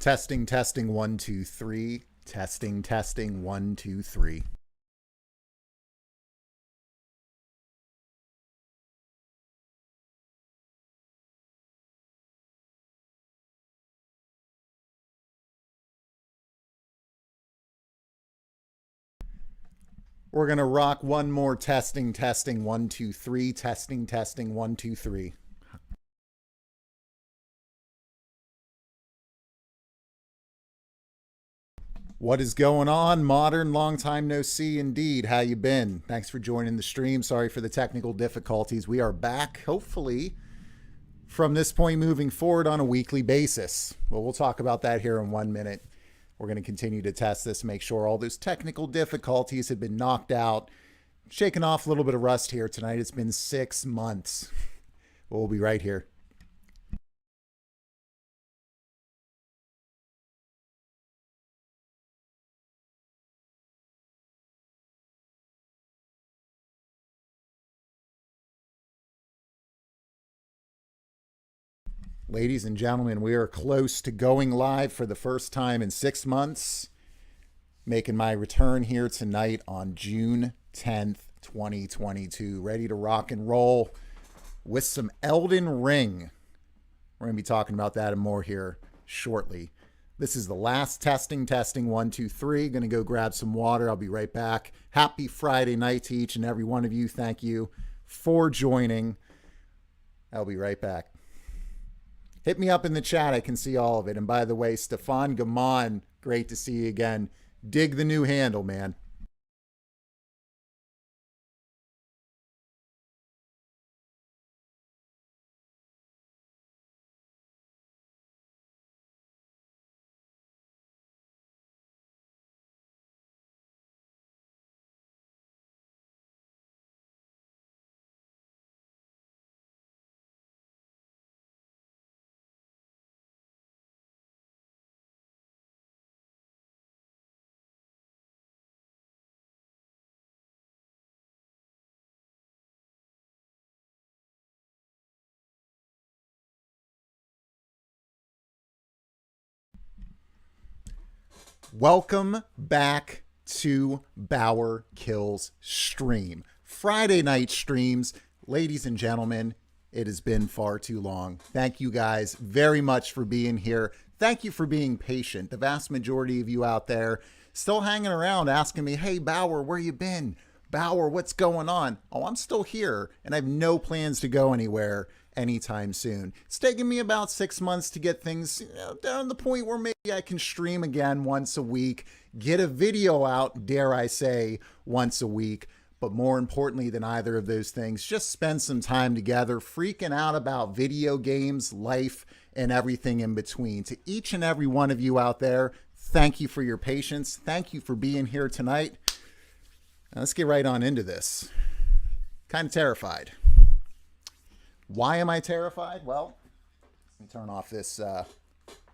Testing, testing, 1, 2, 3. Testing, testing, 1, 2, 3. We're going to rock one more testing, testing, 1, 2, 3. Testing, testing, 1, 2, 3. What is going on, modern? Long time no see indeed. How you been? Thanks for joining the stream. Sorry for the technical difficulties. We are back, hopefully, from this point moving forward on a weekly basis. Well, we'll talk about that here in 1 minute. We're going to continue to test this, make sure all those technical difficulties have been knocked out. Shaking off a little bit of rust here tonight. It's been 6 months. We'll be right here. Ladies and gentlemen, we are close to going live for the first time in 6 months. Making my return here tonight on June 10th, 2022. Ready to rock and roll with some Elden Ring. We're going to be talking about that and more here shortly. This is the last testing, 1, 2, 3. Going to go grab some water. I'll be right back. Happy Friday night to each and every one of you. Thank you for joining. I'll be right back. Hit me up in the chat. I can see all of it. And by the way, Stefan Gamon, great to see you again. Dig the new handle, man. Welcome back to BauerKillz stream. Friday night streams. Ladies and gentlemen, it has been far too long. Thank you guys very much for being here. Thank you for being patient. The vast majority of you out there still hanging around asking me, hey, Bauer, where you been? Bauer, what's going on? Oh, I'm still here, and I have no plans to go anywhere anytime soon. It's taken me about 6 months to get things down to the point where maybe I can stream again once a week, get a video out, dare I say, once a week. But more importantly than either of those things, just spend some time together freaking out about video games, life, and everything in between. To each and every one of you out there, thank you for your patience. Thank you for being here tonight. Now, let's get right on into this. Kind of terrified. Why am I terrified? Well, let me turn off this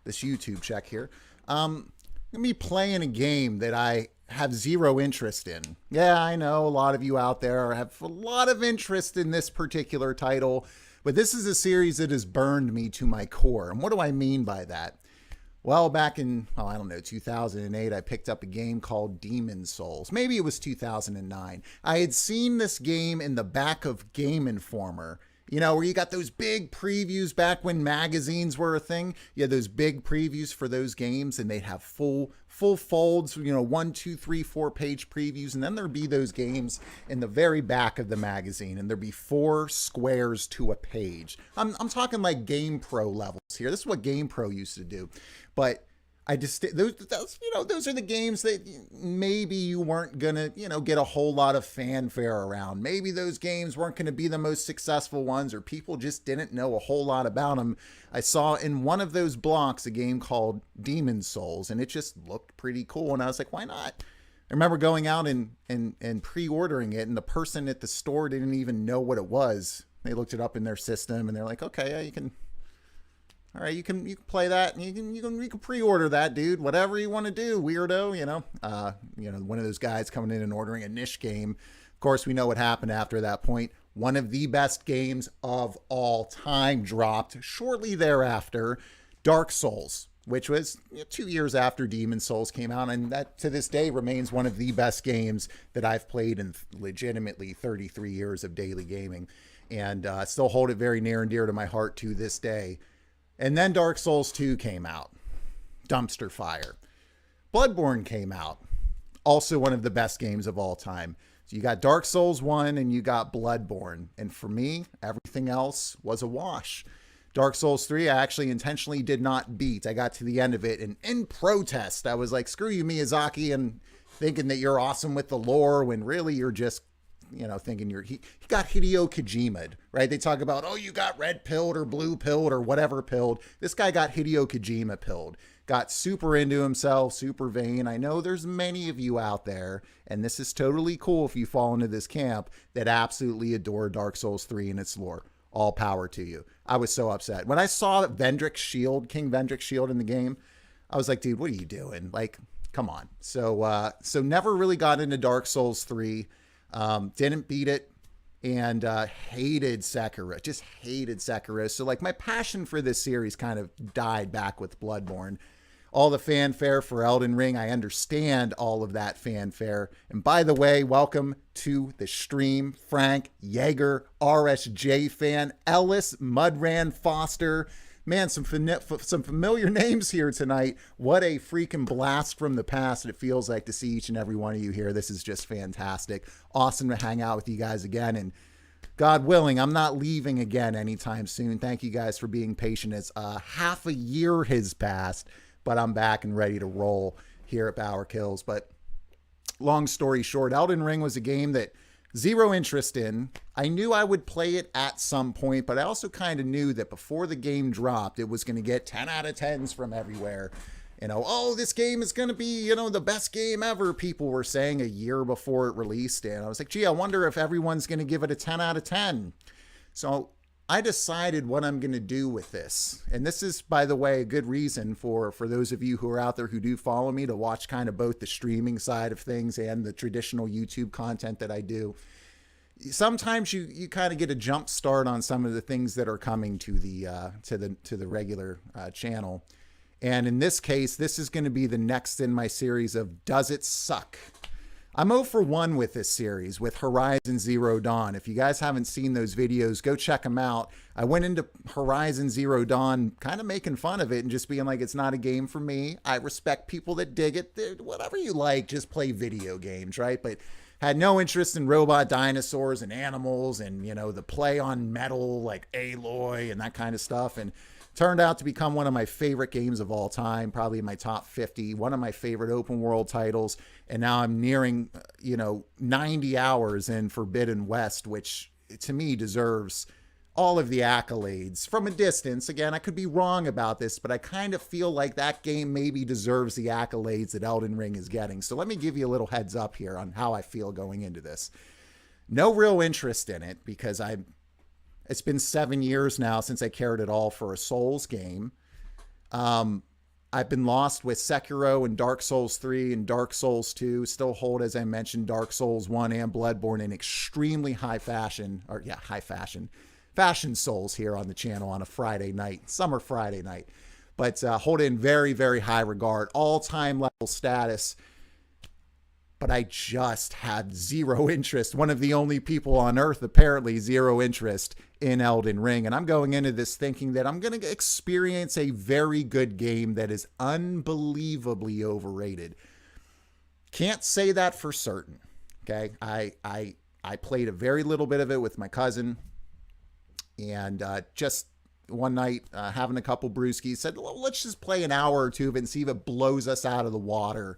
this YouTube check here. I'm going to be playing a game that I have zero interest in. Yeah, I know a lot of you out there have a lot of interest in this particular title, but this is a series that has burned me to my core. And what do I mean by that? Well, back in, I don't know, 2008, I picked up a game called Demon Souls. Maybe it was 2009. I had seen this game in the back of Game Informer. You know, where you got those big previews back when magazines were a thing. You had those big previews for those games, and they'd have full folds, 1, 2, 3, 4 page previews. And then there'd be those games in the very back of the magazine, and there'd be 4 squares to a page. I'm talking like Game Pro levels here. This is what Game Pro used to do. But I just, those are the games that maybe you weren't going to, get a whole lot of fanfare around. Maybe those games weren't going to be the most successful ones, or people just didn't know a whole lot about them. I saw in one of those blocks a game called Demon Souls, and it just looked pretty cool. And I was like, why not? I remember going out and pre-ordering it, and the person at the store didn't even know what it was. They looked it up in their system, and they're like, okay, yeah, you can... All right, you can play that, and you can pre-order that, dude. Whatever you want to do, weirdo. One of those guys coming in and ordering a niche game. Of course, we know what happened after that point. One of the best games of all time dropped shortly thereafter. Dark Souls. which was 2 years after Demon Souls came out, and that to this day remains one of the best games that I've played in legitimately 33 years of daily gaming, and still hold it very near and dear to my heart to this day. And then Dark Souls 2 came out. Dumpster fire. Bloodborne came out. Also one of the best games of all time. So you got Dark Souls 1 and you got Bloodborne. And for me, everything else was a wash. Dark Souls 3, I actually intentionally did not beat. I got to the end of it, and in protest, I was like, screw you, Miyazaki, and thinking that you're awesome with the lore when really you're just, thinking he got Hideo Kojima'd, right? They talk about, oh, you got red pilled or blue pilled or whatever pilled. This guy got Hideo Kojima pilled. Got super into himself, super vain. I know there's many of you out there, and this is totally cool if you fall into this camp, that absolutely adore Dark Souls 3 and its lore. All power to you. I was so upset. When I saw Vendrick's shield, King Vendrick's shield in the game, I was like, dude, what are you doing? Like, come on. So never really got into Dark Souls 3. Didn't beat it, and hated Sekiro. Just hated Sekiro. So like my passion for this series kind of died back with Bloodborne. All the fanfare for Elden Ring, I understand all of that fanfare. And by the way, welcome to the stream, Frank, Jaeger, RSJ fan, Ellis, Mudran, Foster. Man, some familiar names here tonight. What a freaking blast from the past it feels like to see each and every one of you here. This is just fantastic. Awesome to hang out with you guys again. And God willing, I'm not leaving again anytime soon. Thank you guys for being patient as half a year has passed. But I'm back and ready to roll here at BauerKillz. But long story short, Elden Ring was a game that zero interest in. I knew I would play it at some point, but I also kind of knew that before the game dropped, it was going to get 10 out of 10s from everywhere. Oh, this game is going to be, the best game ever, people were saying a year before it released. And I was like, gee, I wonder if everyone's going to give it a 10 out of 10. So I decided what I'm going to do with this. And this is, by the way, a good reason for those of you who are out there who do follow me to watch kind of both the streaming side of things and the traditional YouTube content that I do. Sometimes you kind of get a jump start on some of the things that are coming to the regular channel. And in this case, this is going to be the next in my series of Does It Suck? I'm 0 for 1 with this series with Horizon Zero Dawn. If you guys haven't seen those videos, go check them out. I went into Horizon Zero Dawn kind of making fun of it and just being like, it's not a game for me. I respect people that dig it. Whatever you like, just play video games, right? But had no interest in robot dinosaurs and animals and, the play on metal like Aloy and that kind of stuff. And turned out to become one of my favorite games of all time, probably in my top 50, one of my favorite open world titles. And now I'm nearing, 90 hours in Forbidden West, which to me deserves all of the accolades from a distance. Again, I could be wrong about this, but I kind of feel like that game maybe deserves the accolades that Elden Ring is getting. So let me give you a little heads up here on how I feel going into this. No real interest in it because it's been 7 years now since I cared at all for a Souls game. I've been lost with Sekiro and Dark Souls 3 and Dark Souls 2. Still hold, as I mentioned, Dark Souls 1 and Bloodborne in extremely fashion souls here on the channel on a Friday night, summer Friday night. But hold it in very, very high regard, all-time level status. But I just had zero interest. One of the only people on earth, apparently, zero interest in Elden Ring. And I'm going into this thinking that I'm going to experience a very good game that is unbelievably overrated. Can't say that for certain. Okay. I played a very little bit of it with my cousin. And just one night, having a couple brewskis, said, well, let's just play an hour or two of it and see if it blows us out of the water.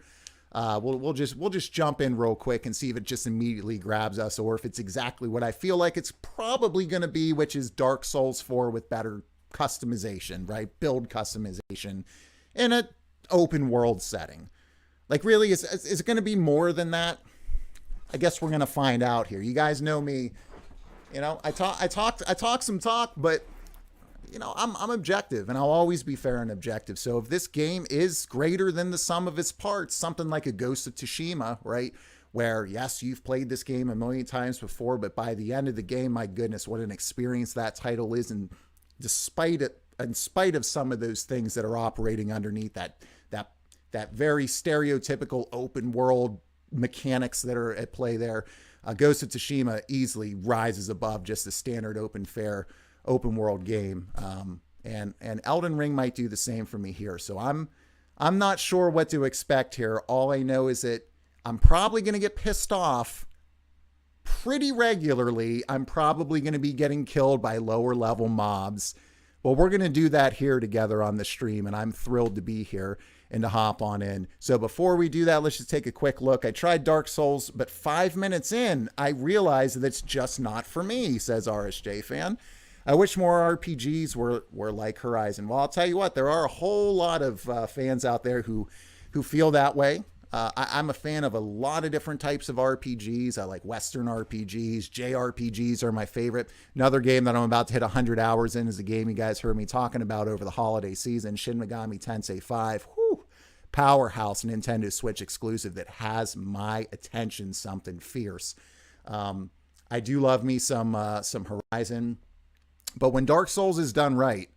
We'll just jump in real quick and see if it just immediately grabs us or if it's exactly what I feel like it's probably going to be, which is Dark Souls 4 with better customization, right? Build customization in an open world setting. Like really, is it going to be more than that? I guess we're going to find out here. You guys know me, I talk some talk, but I'm objective, and I'll always be fair and objective. So if this game is greater than the sum of its parts, something like a Ghost of Tsushima, right? Where, yes, you've played this game a million times before, but by the end of the game, my goodness, what an experience that title is. And despite in spite of some of those things that are operating underneath that very stereotypical open world mechanics that are at play there, Ghost of Tsushima easily rises above just a standard open world game. And Elden Ring might do the same for me here. So I'm not sure what to expect here. All I know is that I'm probably going to get pissed off pretty regularly. I'm probably going to be getting killed by lower level mobs. Well, we're going to do that here together on the stream, and I'm thrilled to be here and to hop on in. So before we do that, let's just take a quick look. I tried Dark Souls, but 5 minutes in, I realized that it's just not for me, says RSJ fan. I wish more RPGs were like Horizon. Well, I'll tell you what, there are a whole lot of fans out there who feel that way. I'm a fan of a lot of different types of RPGs. I like Western RPGs. JRPGs are my favorite. Another game that I'm about to hit 100 hours in is a game you guys heard me talking about over the holiday season, Shin Megami Tensei 5. Whew. Powerhouse Nintendo Switch exclusive that has my attention something fierce. I do love me some Horizon. But when Dark Souls is done right,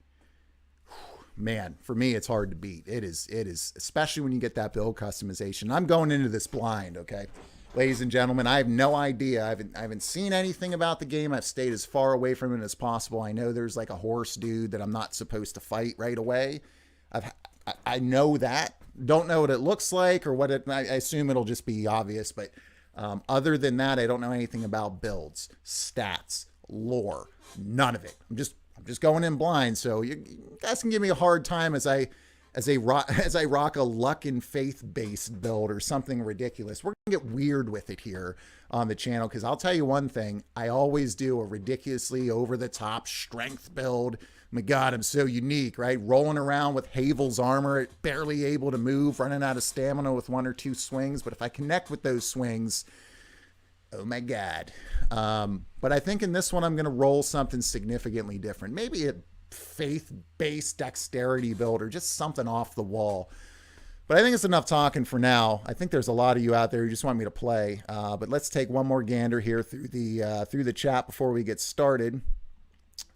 man, for me, it's hard to beat. It is, especially when you get that build customization. I'm going into this blind, okay? Ladies and gentlemen, I have no idea. I haven't seen anything about the game. I've stayed as far away from it as possible. I know there's like a horse dude that I'm not supposed to fight right away. I know that. Don't know what it looks like or what it, I assume it'll just be obvious. But other than that, I don't know anything about builds, stats, lore, none of it. I'm just going in blind. So you guys can give me a hard time as I rock a luck and faith based build or something ridiculous. We're gonna get weird with it here on the channel, because I'll tell you one thing, I always do a ridiculously over the top strength build. My God, I'm so unique, right? Rolling around with Havel's armor, barely able to move, running out of stamina with 1 or 2 swings. But if I connect with those swings, oh my God. But I think in this one, I'm going to roll something significantly different. Maybe a faith-based dexterity build or just something off the wall. But I think it's enough talking for now. I think there's a lot of you out there who just want me to play. But let's take one more gander here through the chat before we get started.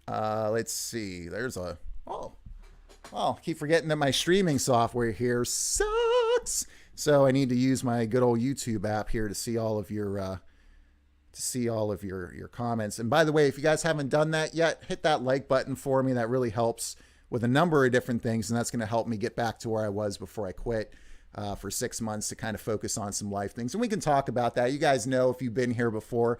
Let's see. There's a... Oh, keep forgetting that my streaming software here sucks. So I need to use my good old YouTube app here to see all of your... your comments. And by the way, if you guys haven't done that yet, hit that like button for me. That really helps with a number of different things, and that's going to help me get back to where I was before I quit for 6 months to kind of focus on some life things. And we can talk about that. You guys know, if you've been here before,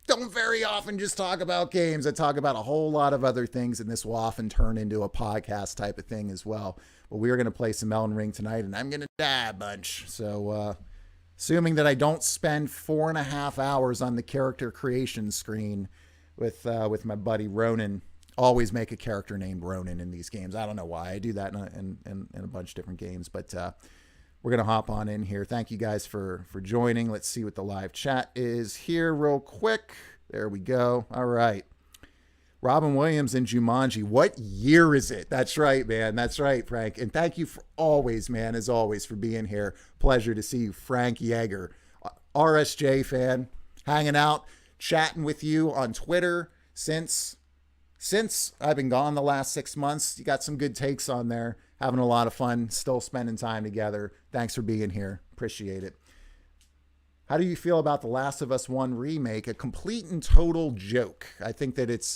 don't very often just talk about games. I talk about a whole lot of other things, and this will often turn into a podcast type of thing as well. But we are going to play some Elden Ring tonight, and I'm going to die a bunch. So, assuming that I don't spend 4.5 hours on the character creation screen with my buddy Ronan. Always make a character named Ronan in these games. I don't know why. I do that in a bunch of different games. But we're going to hop on in here. Thank you guys for joining. Let's see what the live chat is here real quick. There we go. All right. Robin Williams in Jumanji. What year is it? That's right, man. That's right, Frank. And thank you for always, man, as always, for being here. Pleasure to see you, Frank Yeager. RSJ fan, hanging out, chatting with you on Twitter since I've been gone the last 6 months. You got some good takes on there. Having a lot of fun. Still spending time together. Thanks for being here. Appreciate it. How do you feel about The Last of Us 1 remake? A complete and total joke. I think that it's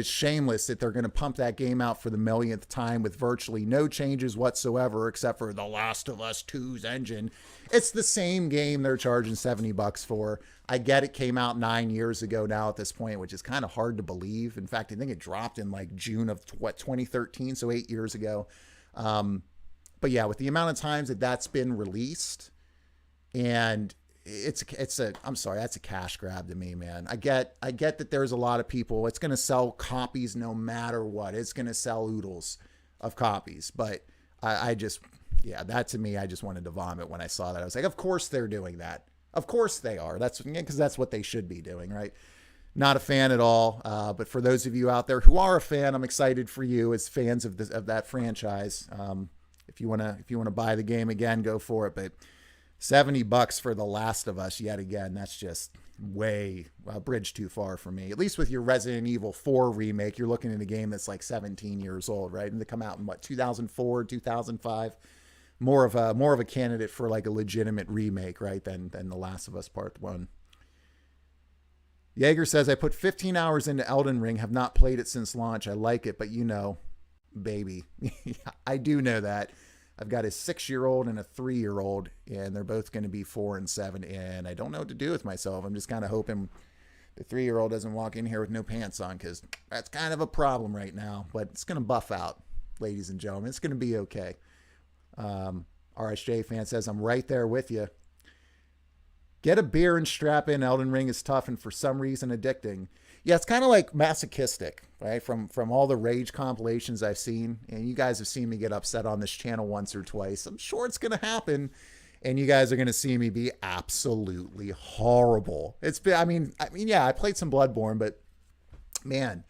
shameless that they're going to pump that game out for the millionth time with virtually no changes whatsoever, except for The Last of Us 2's engine. It's the same game they're charging $70 for. I get it came out 9 years ago now at this point, which is kind of hard to believe. In fact, I think it dropped in like June of 2013, so 8 years ago. But yeah, with the amount of times that's been released, and I'm sorry, that's a cash grab to me, man. I get that there's a lot of people. It's going to sell copies no matter what. It's going to sell oodles of copies. But that to me, I just wanted to vomit when I saw that. I was like, of course they're doing that. Of course they are. Because that's what they should be doing, right? Not a fan at all. But for those of you out there who are a fan, I'm excited for you as fans of that franchise. If you wanna buy the game again, go for it. But $70 for The Last of Us yet again. That's just, way a bridge too far for me. At least with your Resident Evil 4 remake, you're looking at a game that's like 17 years old, right? And they come out in what, 2004, 2005. More of a candidate for like a legitimate remake, right? Than The Last of Us Part 1. Jaeger says, I put 15 hours into Elden Ring, have not played it since launch. I like it, but you know, baby. I do know that. I've got a 6-year-old and a 3-year-old, and they're both going to be 4 and 7, and I don't know what to do with myself. I'm just kind of hoping the 3-year-old doesn't walk in here with no pants on, because that's kind of a problem right now, but it's going to buff out, ladies and gentlemen. It's going to be okay. RSJ fan says, I'm right there with you. Get a beer and strap in. Elden Ring is tough and for some reason addicting. Yeah, it's kind of like masochistic, right? From all the rage compilations I've seen, and you guys have seen me get upset on this channel once or twice. I'm sure it's going to happen, and you guys are going to see me be absolutely horrible. It's been, I mean, yeah, I played some Bloodborne, but man,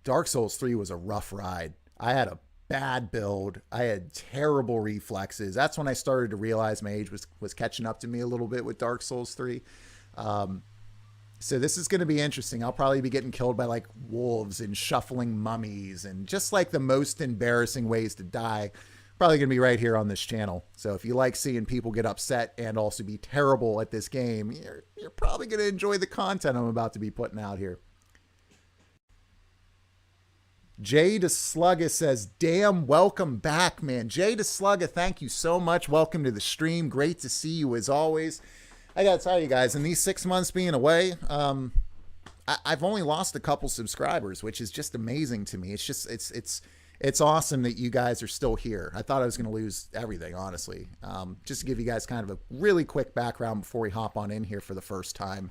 Dark Souls 3 was a rough ride. I had a bad build. I had terrible reflexes. That's when I started to realize my age was catching up to me a little bit with Dark Souls 3. So this is going to be interesting. I'll probably be getting killed by like wolves and shuffling mummies and just like the most embarrassing ways to die. Probably going to be right here on this channel. So if you like seeing people get upset and also be terrible at this game, you're probably going to enjoy the content I'm about to be putting out here. Jay DeSlugga says, damn, welcome back, man. Jay DeSlugga, thank you so much. Welcome to the stream. Great to see you as always. I got to tell you guys, in these 6 months being away, I've only lost a couple subscribers, which is just amazing to me. It's just, it's awesome that you guys are still here. I thought I was going to lose everything, honestly. Just to give you guys kind of a really quick background before we hop on in here for the first time.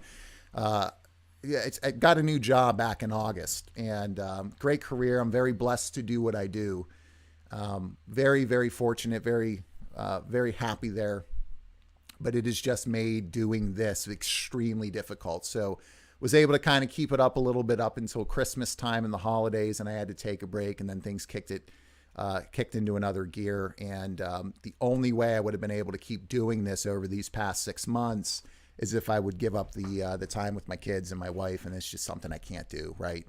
Yeah, I got a new job back in August, and great career. I'm very blessed to do what I do. Very, very fortunate, very happy there. But it has just made doing this extremely difficult. So was able to kind of keep it up a little bit up until Christmas time and the holidays, and I had to take a break, and then things kicked into another gear. And the only way I would have been able to keep doing this over these past 6 months is if I would give up the time with my kids and my wife, and it's just something I can't do, right?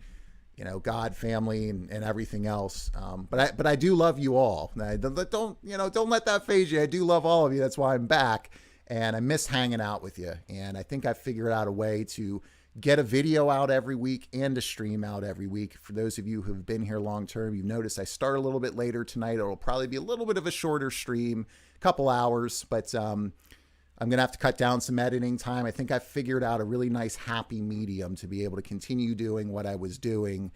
You know, God, family, and everything else. But I do love you all. Don't let that phase you. I do love all of you. That's why I'm back, and I miss hanging out with you. And I think I figured out a way to get a video out every week and a stream out every week. For those of you who've been here long term, you've noticed I start a little bit later tonight. It'll probably be a little bit of a shorter stream, a couple hours, but I'm going to have to cut down some editing time. I think I figured out a really nice happy medium to be able to continue doing what I was doing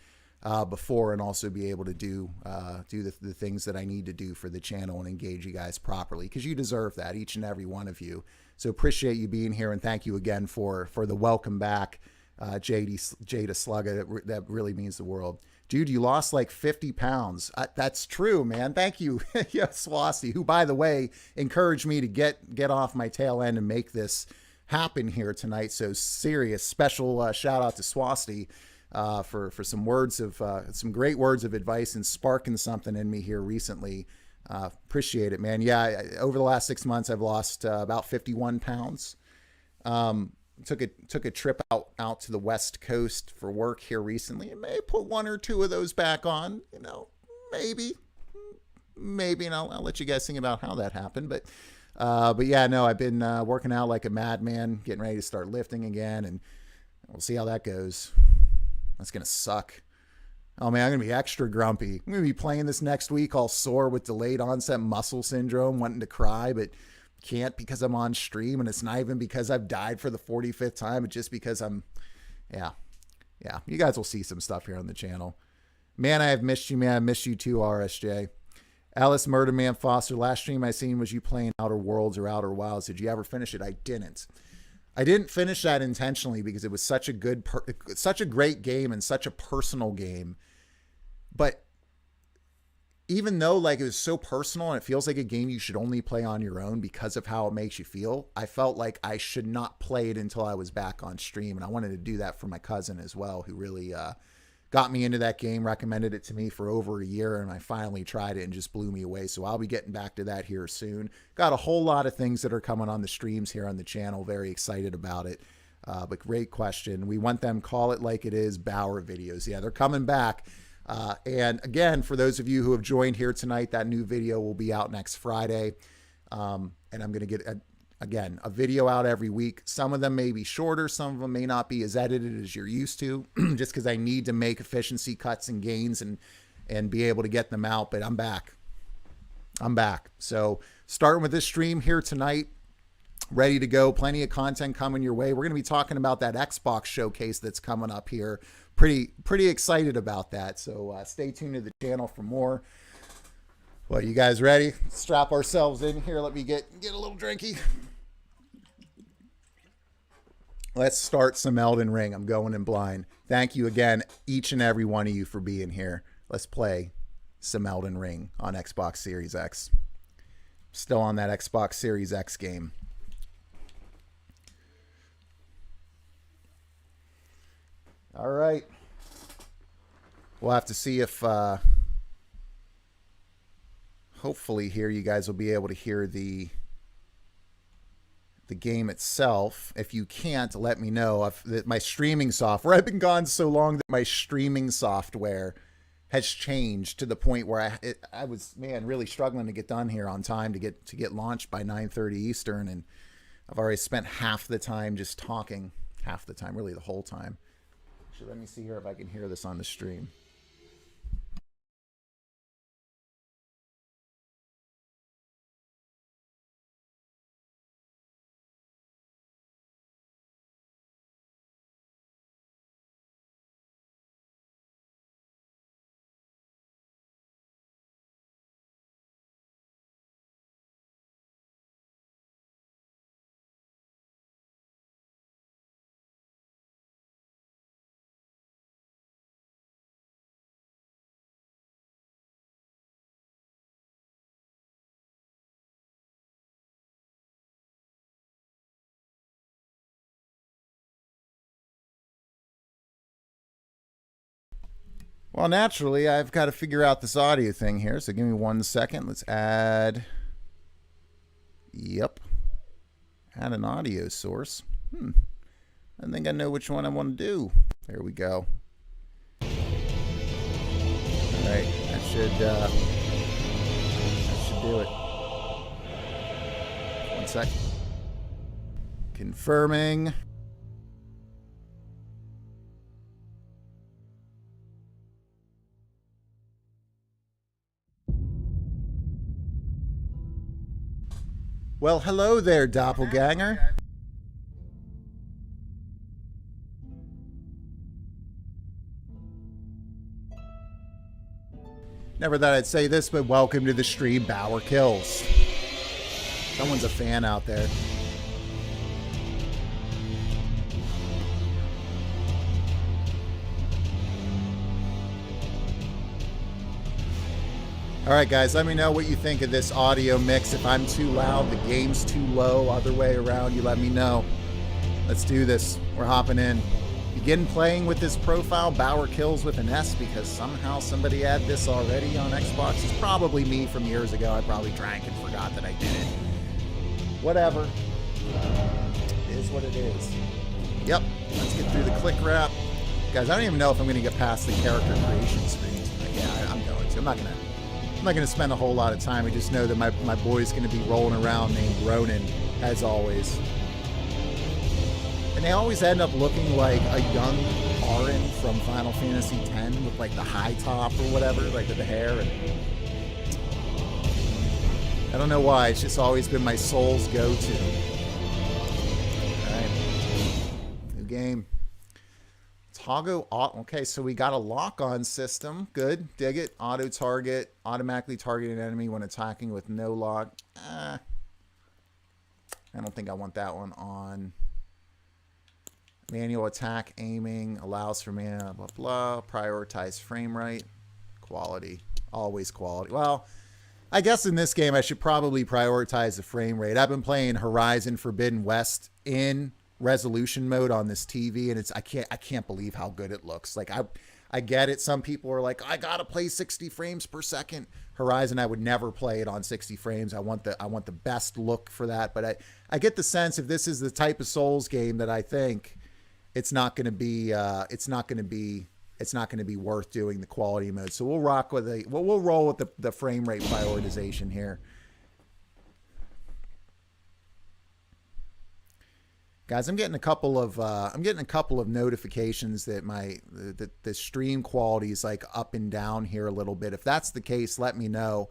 before, and also be able to do the things that I need to do for the channel and engage you guys properly, because you deserve that, each and every one of you. So appreciate you being here, and thank you again for the welcome back, Jada Slugga. That really means the world. Dude, you lost like 50 pounds. That's true, man. Thank you, Swasti, who, by the way, encouraged me to get off my tail end and make this happen here tonight. So serious, special shout out to Swasti for some words of some great words of advice and sparking something in me here recently. Appreciate it, man. Yeah, over the last 6 months, I've lost about 51 pounds. Took a trip out to the West Coast for work here recently, and may put 1 or 2 of those back on, maybe, and I'll let you guys think about how that happened. But yeah, no, I've been working out like a madman, getting ready to start lifting again, and we'll see how that goes. That's gonna suck. Oh man, I'm gonna be extra grumpy. I'm gonna be playing this next week all sore with delayed onset muscle syndrome, wanting to cry, but can't because I'm on stream, and it's not even because I've died for the 45th time. It's just because yeah. You guys will see some stuff here on the channel. Man, I have missed you, man. I missed you too, RSJ. Alice Murderman Foster, last stream I seen was you playing Outer Worlds or Outer Wilds. Did you ever finish it? I didn't. I didn't finish that intentionally because it was such a great game and such a personal game. But even though like it was so personal and it feels like a game you should only play on your own because of how it makes you feel, I felt like I should not play it until I was back on stream. And I wanted to do that for my cousin as well, who really got me into that game, recommended it to me for over a year, and I finally tried it and just blew me away. So I'll be getting back to that here soon. Got a whole lot of things that are coming on the streams here on the channel. Very excited about it. But great question. We want them, call it like it is, Bauer videos. Yeah, they're coming back. And again, for those of you who have joined here tonight, that new video will be out next Friday. And I'm going to get, a video out every week. Some of them may be shorter. Some of them may not be as edited as you're used to, just because I need to make efficiency cuts and gains and be able to get them out. But I'm back. So starting with this stream here tonight, ready to go. Plenty of content coming your way. We're going to be talking about that Xbox showcase that's coming up here. Pretty excited about that. So stay tuned to the channel for more. Well, you guys ready? Strap ourselves in here. Let me get a little drinky. Let's start some Elden Ring. I'm going in blind. Thank you again, each and every one of you, for being here. Let's play some Elden Ring on Xbox Series X. Still on that Xbox Series X game. All right. We'll have to see if hopefully here you guys will be able to hear the game itself. If you can't, let me know. My streaming software, I've been gone so long that my streaming software has changed to the point where I was, man, really struggling to get done here on time to get launched by 9:30 Eastern, and I've already spent half the time just talking, half the time, really the whole time. Actually, let me see here if I can hear this on the stream. Well, naturally, I've got to figure out this audio thing here, so give me 1 second. Let's add... Yep. Add an audio source. I think I know which one I want to do. There we go. All right, that should do it. 1 second. Confirming. Well, hello there, doppelganger. Never thought I'd say this, but welcome to the stream, BauerKillz. Someone's a fan out there. All right, guys, let me know what you think of this audio mix. If I'm too loud, the game's too low, other way around, you let me know. Let's do this. We're hopping in. Begin playing with this profile, BauerKillz with an S, because somehow somebody had this already on Xbox. It's probably me from years ago. I probably drank and forgot that I did it. Whatever. It is what it is. Yep. Let's get through the click wrap. Guys, I don't even know if I'm going to get past the character creation screen tonight. Yeah, I'm going to. I'm not going to spend a whole lot of time. I just know that my boy's going to be rolling around named Ronan, as always. And they always end up looking like a young Arin from Final Fantasy X with like the high top or whatever, like with the hair. And I don't know why. It's just always been my soul's go-to. All right. New game. Toggle. Okay, so we got a lock-on system. Good. Dig it. Auto-target. Automatically target an enemy when attacking with no lock. I don't think I want that one on. Manual attack aiming. Allows for mana, blah, blah. Prioritize frame rate. Quality. Always quality. Well, I guess in this game I should probably prioritize the frame rate. I've been playing Horizon Forbidden West in resolution mode on this TV, and I can't believe how good it looks. Like I I get it. Some people are like, I gotta play 60 frames per second. Horizon, I would never play it on 60 frames. I want the best look for that. But I get the sense if this is the type of Souls game that I think, it's not going to be worth doing the quality mode. So we'll rock with we'll roll with the frame rate prioritization here. Guys, I'm getting a couple of notifications that the stream quality is like up and down here a little bit. If that's the case, let me know.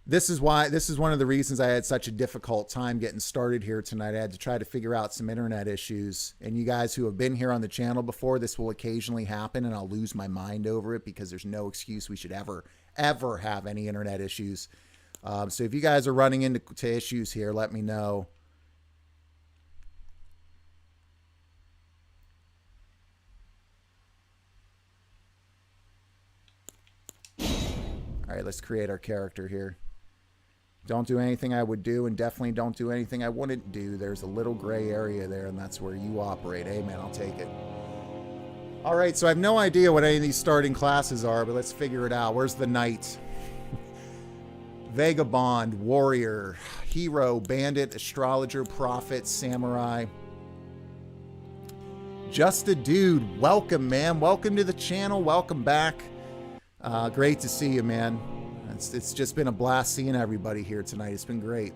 This is one of the reasons I had such a difficult time getting started here tonight. I had to try to figure out some internet issues. And you guys who have been here on the channel before, this will occasionally happen and I'll lose my mind over it because there's no excuse we should ever have any internet issues. So if you guys are running into issues here, let me know. All right, let's create our character here. Don't do anything I would do, and definitely don't do anything I wouldn't do. There's a little gray area there, and that's where you operate. Hey, man, I'll take it. All right, so I have no idea what any of these starting classes are, but let's figure it out. Where's the knight? Vagabond, warrior, hero, bandit, astrologer, prophet, samurai. Just a dude. Welcome, man. Welcome to the channel. Welcome back. Great to see you, man. It's just been a blast seeing everybody here tonight. It's been great.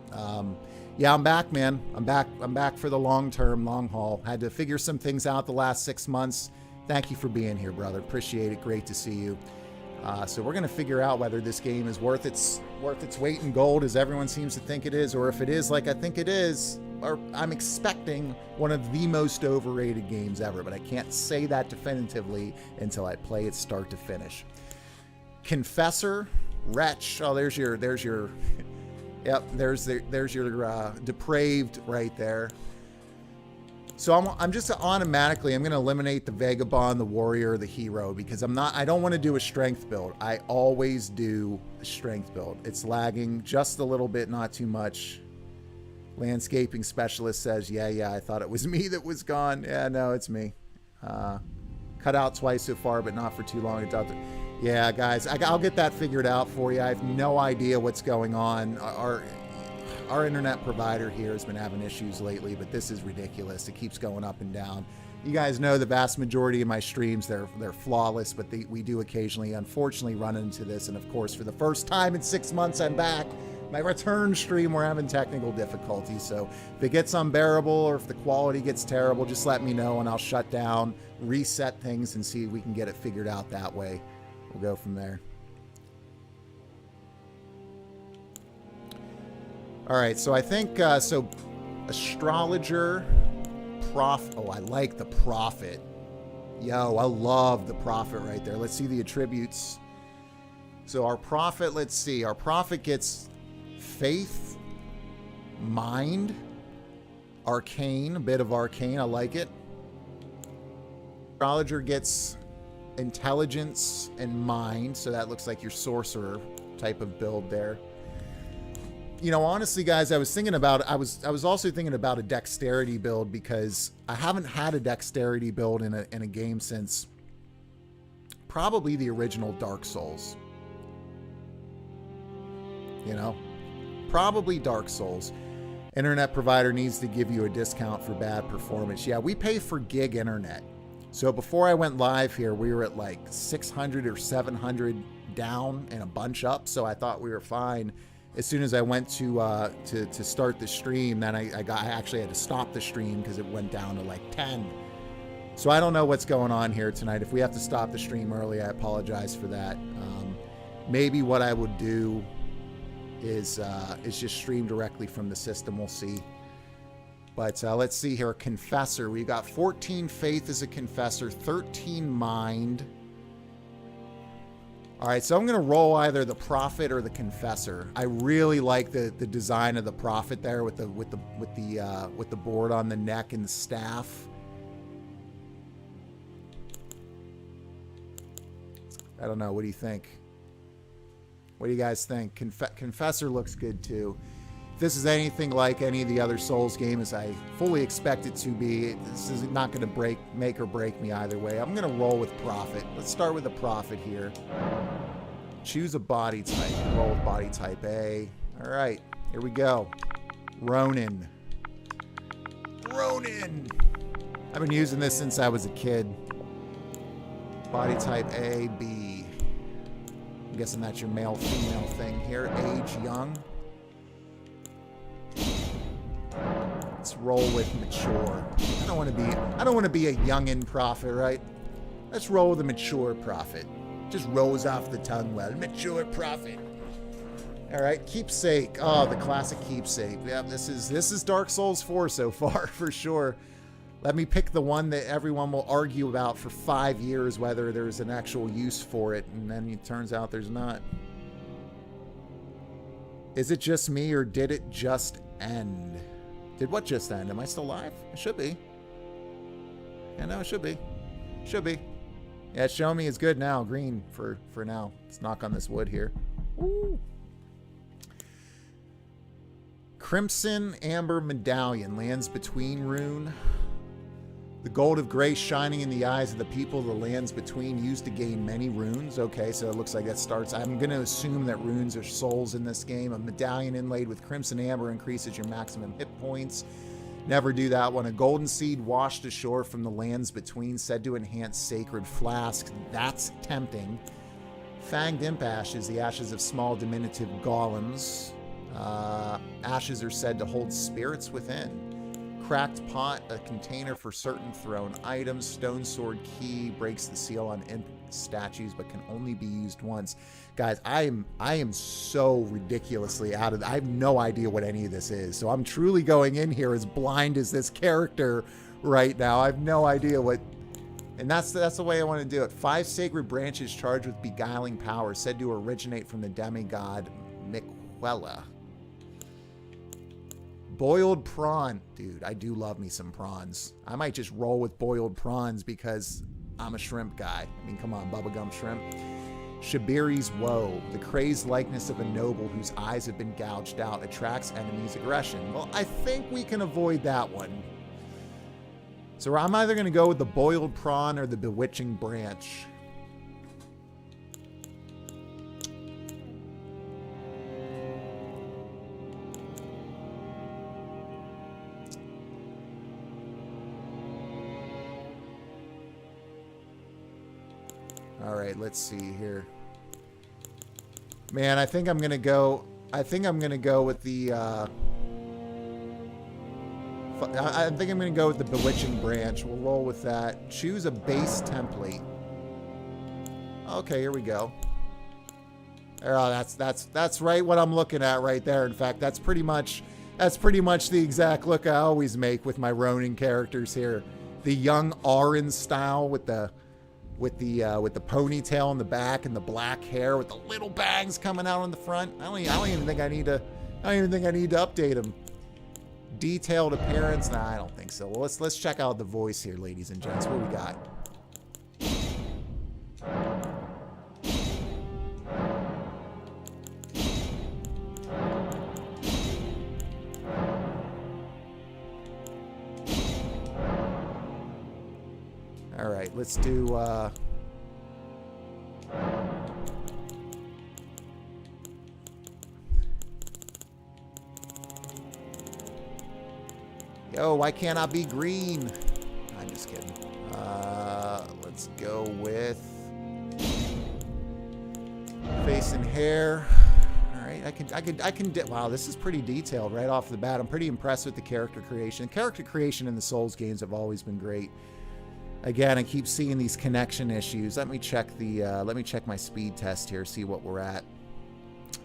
Yeah, I'm back, man. I'm back for the long term, long haul. Had to figure some things out the last 6 months. Thank you for being here, brother. Appreciate it. Great to see you. So we're gonna figure out whether this game is worth its weight in gold, as everyone seems to think it is, or if it is like I think it is, or I'm expecting one of the most overrated games ever. But I can't say that definitively until I play it start to finish. Confessor, wretch. Oh, there's your yep, there's your depraved right there. So I'm just automatically, I'm going to eliminate the vagabond, the warrior, the hero, because I don't want to do a strength build. I always do a strength build. It's lagging just a little bit, not too much. Landscaping specialist says, yeah, I thought it was me that was gone. Yeah, no, it's me. Cut out twice so far, but not for too long. Yeah, guys, I'll get that figured out for you. I have no idea what's going on. Our internet provider here has been having issues lately, but this is ridiculous. It keeps going up and down. You guys know the vast majority of my streams, they're flawless, but we do occasionally, unfortunately, run into this. And of course, for the first time in 6 months, I'm back. My return stream, we're having technical difficulties. So if it gets unbearable or if the quality gets terrible, just let me know and I'll shut down, reset things, and see if we can get it figured out that way. We'll go from there. All right, so I think, so astrologer, oh, I like the prophet. Yo, I love the prophet right there. Let's see the attributes. So our prophet, let's see. Our prophet gets faith, mind, arcane, a bit of arcane. I like it. Astrologer gets intelligence and mind, so that looks like your sorcerer type of build there. You know, honestly, guys, I was thinking about, I was also thinking about a dexterity build, because I haven't had a dexterity build in a game since probably the original Dark Souls. You know, probably Dark Souls. Internet provider needs to give you a discount for bad performance. Yeah, we pay for gig internet. So before I went live here, we were at like 600 or 700 down and a bunch up. So I thought we were fine. As soon as I went to start the stream, then I actually had to stop the stream because it went down to like 10. So I don't know what's going on here tonight. If we have to stop the stream early, I apologize for that. Maybe what I would do is just stream directly from the system. We'll see. But let's see here. Confessor. We got 14 faith as a confessor, 13 mind. All right, so I'm going to roll either the prophet or the confessor. I really like the design of the prophet there with the board on the neck and the staff. I don't know. What do you think? What do you guys think? Confessor looks good too. If this is anything like any of the other Souls games, I fully expect it to be. This is not going to make or break me either way. I'm going to roll with Prophet. Let's start with a Prophet here. Choose a body type. Roll with body type A. All right, here we go. Ronin. Ronin! I've been using this since I was a kid. Body type A, B. I'm guessing that's your male-female thing here. Age, young. Let's roll with mature. I don't want to be a youngin' Prophet, right? Let's roll with a mature Prophet. Just rolls off the tongue well. Mature Prophet. All right, Keepsake. Oh, the classic Keepsake. Yeah, this is Dark Souls 4 so far, for sure. Let me pick the one that everyone will argue about for 5 years, whether there's an actual use for it, and then it turns out there's not. Is it just me, or did it just end? Did what just end? Am I still live? It should be. Yeah, no, it should be. Should be. Yeah, show me is good now. Green for now. Let's knock on this wood here. Woo. Crimson Amber Medallion lands between rune. The gold of grace shining in the eyes of the people the lands between used to gain many runes. Okay, so it looks like that starts. I'm going to assume that runes are souls in this game. A medallion inlaid with crimson amber increases your maximum hit points. Never do that one. A golden seed washed ashore from the lands between, said to enhance sacred flasks. That's tempting. Fanged imp ashes, the ashes of small diminutive golems. Ashes are said to hold spirits within. Cracked pot, a container for certain thrown items. Stone sword key breaks the seal on imp statues, but can only be used once. Guys, I am so ridiculously out of. I have no idea what any of this is, so I'm truly going in here as blind as this character right now. I have no idea what. And that's the way I want to do it. 5 sacred branches charged with beguiling power, said to originate from the demigod Miquella. Boiled prawn. Dude, I do love me some prawns. I might just roll with boiled prawns because I'm a shrimp guy. I mean, come on, bubblegum shrimp. Shabiri's woe. The crazed likeness of a noble whose eyes have been gouged out attracts enemies' aggression. Well, I think we can avoid that one. So I'm either going to go with the boiled prawn or the bewitching branch. All right, let's see here. Man, I think I'm gonna go with the. I think I'm gonna go with the bewitching branch. We'll roll with that. Choose a base template. Okay, here we go. Oh, that's right. What I'm looking at right there. In fact, that's pretty much the exact look I always make with my Ronin characters here. The young Auron style with the ponytail in the back and the black hair with the little bangs coming out on the front. I don't even think I need to update him. Detailed appearance? Nah, I don't think so. Well, let's check out the voice here, ladies and gents. What we got? All right, let's do yo, why can't I be green? I'm just kidding. Let's go with face and hair. All right, I can wow, this is pretty detailed right off the bat. I'm pretty impressed with the character creation. Character creation in the Souls games have always been great. Again, I keep seeing these connection issues. Let me check my speed test here, see what we're at.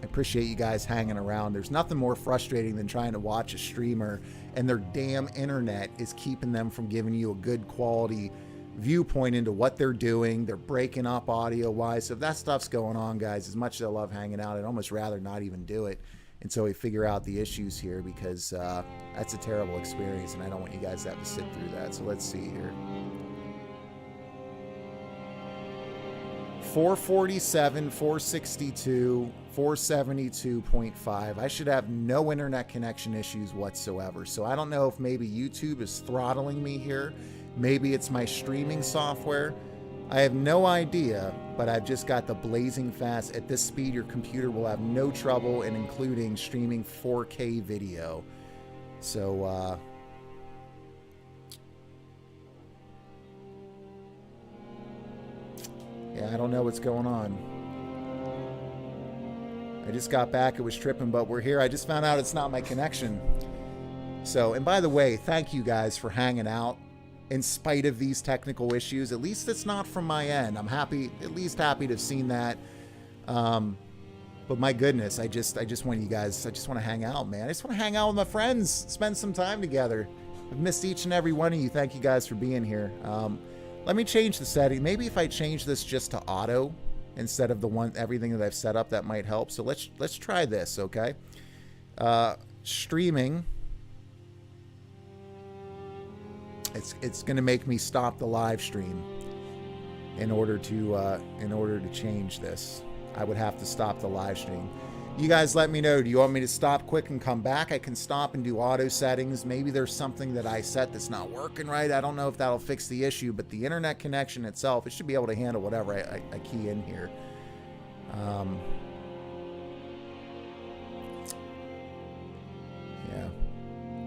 I appreciate you guys hanging around. There's nothing more frustrating than trying to watch a streamer and their damn internet is keeping them from giving you a good quality viewpoint into what they're doing. They're breaking up audio-wise. So if that stuff's going on, guys, as much as I love hanging out, I'd almost rather not even do it until we figure out the issues here, because that's a terrible experience and I don't want you guys to have to sit through that. So let's see here. 447, 462, 472.5. I should have no internet connection issues whatsoever. So I don't know if maybe YouTube is throttling me here. Maybe it's my streaming software. I have no idea, but I've just got the blazing fast. At this speed, your computer will have no trouble in including streaming 4K video. So, yeah, I don't know what's going on. I just got back. It was tripping, but we're here. I just found out it's not my connection. So, and by the way, thank you guys for hanging out. In spite of these technical issues, at least it's not from my end. I'm happy, at least happy to have seen that. But my goodness, I just want you guys, I just want to hang out, man. I just want to hang out with my friends, spend some time together. I've missed each and every one of you. Thank you guys for being here. Let me change the setting. Maybe if I change this just to auto instead of everything that I've set up, that might help. So let's try this, okay? Streaming. It's going to make me stop the live stream in order to change this. I would have to stop the live stream. You guys let me know. Do you want me to stop quick and come back? I can stop and do auto settings. Maybe there's something that I set that's not working right. I don't know if that'll fix the issue, but the internet connection itself, it should be able to handle whatever I key in here. Yeah.